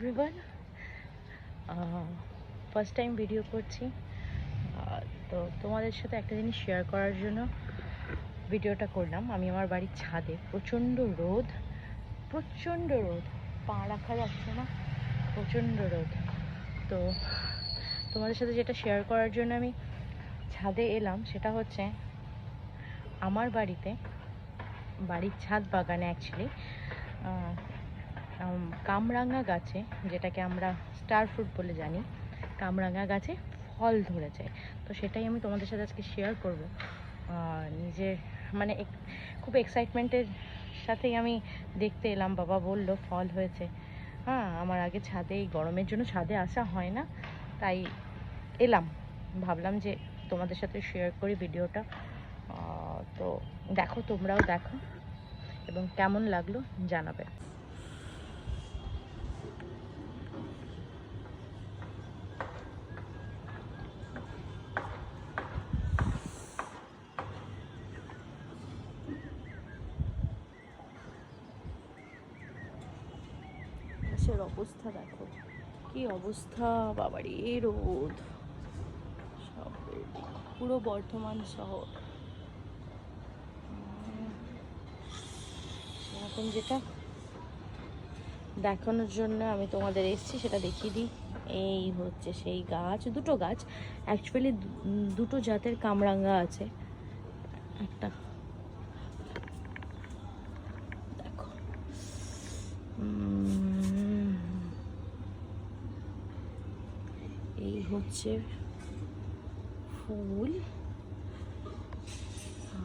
Everyone, first time video করছি। তো তোমাদের সাথে একটা জিনিস শেয়ার করার জন্য ভিডিওটা করলাম। আমি আমার বাড়ির ছাদে, প্রচণ্ড রোদ, পা রাখা যাচ্ছে না, প্রচণ্ড রোদ। তো তোমাদের সাথে যেটা শেয়ার করার জন্য আমি ছাদে এলাম সেটা হচ্ছে আমার বাড়ির ছাদ বাগানে অ্যাকচুয়ালি কামরাঙা গাছে, যেটাকে আমরা স্টার ফ্রুট বলে জানি, কামরাঙা গাছে ফল ধরেছে। তো সেটাই আমি তোমাদের সাথে আজকে শেয়ার করব। নিজের মানে খুব এক্সাইটমেন্টের সাথেই আমি দেখতে এলাম। বাবা বলল ফল হয়েছে। আমার আগে ছাদে, এই গরমের জন্য ছাদে আসা হয় না, তাই এলাম, ভাবলাম যে তোমাদের সাথে শেয়ার করি ভিডিওটা। তো দেখো, তোমরাও দেখো এবং কেমন লাগলো জানাবে। আকাশের অবস্থা দেখো, কি অবস্থা, বাবারে রোদ, সব পুরো বর্ধমান শহর। এখন যেটা দেখানোর জন্য আমি তোমাদের এসেছি সেটা দেখিয়ে দিই। এই হচ্ছে সেই গাছ, দুটো গাছ অ্যাকচুয়ালি, দুটো জাতের কামরাঙা আছে। একটা দেখো, এই হচ্ছে ফুল,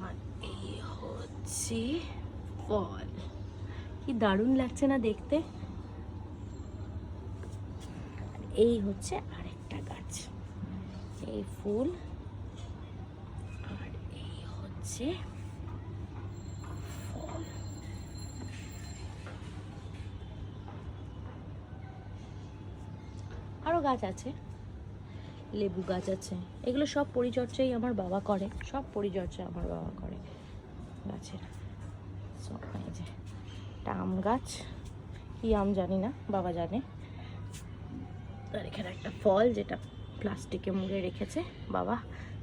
আর এই হচ্ছে ফল। কি দারুণ লাগছে না দেখতে। এই হচ্ছে আরেকটা গাছ, এই ফুল, আর এই হচ্ছে ফল। আরো গাছ আছে, লেবু গাছ আছে। এগুলো সব পরিচর্যাই আমার বাবা করে, সব পরিচর্যা আমার বাবা করে গাছের। সব এই যে একটা আম গাছ, কি আম জানি না, বাবা জানে। আর এখানে একটা ফল, যেটা প্লাস্টিকে মুড়ে রেখেছে বাবা,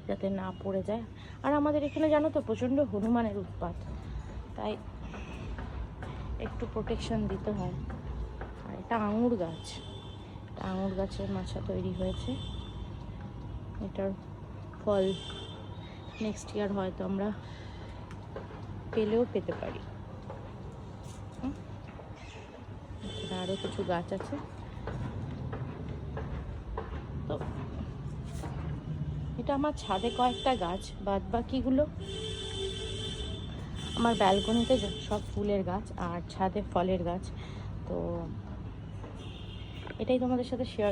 যাতে না পড়ে যায়। আর আমাদের এখানে জানো তো প্রচণ্ড হনুমানের উৎপাত, তাই একটু প্রোটেকশন দিতে হয়। আর এটা আঙুর গাছ, আঙুর গাছের মাচা তৈরি হয়েছে। এটার ফল নেক্সট ইয়ার হয়তো আমরা পেতে পারি। আরও কিছু গাছ আছে। তো এটা আমার ছাদে কয়েকটা গাছ, বাদ বাকিগুলো আমার ব্যালকনিতে সব ফুলের গাছ আর ছাদে ফলের গাছ। তো এটাই তোমাদের সাথে শেয়ার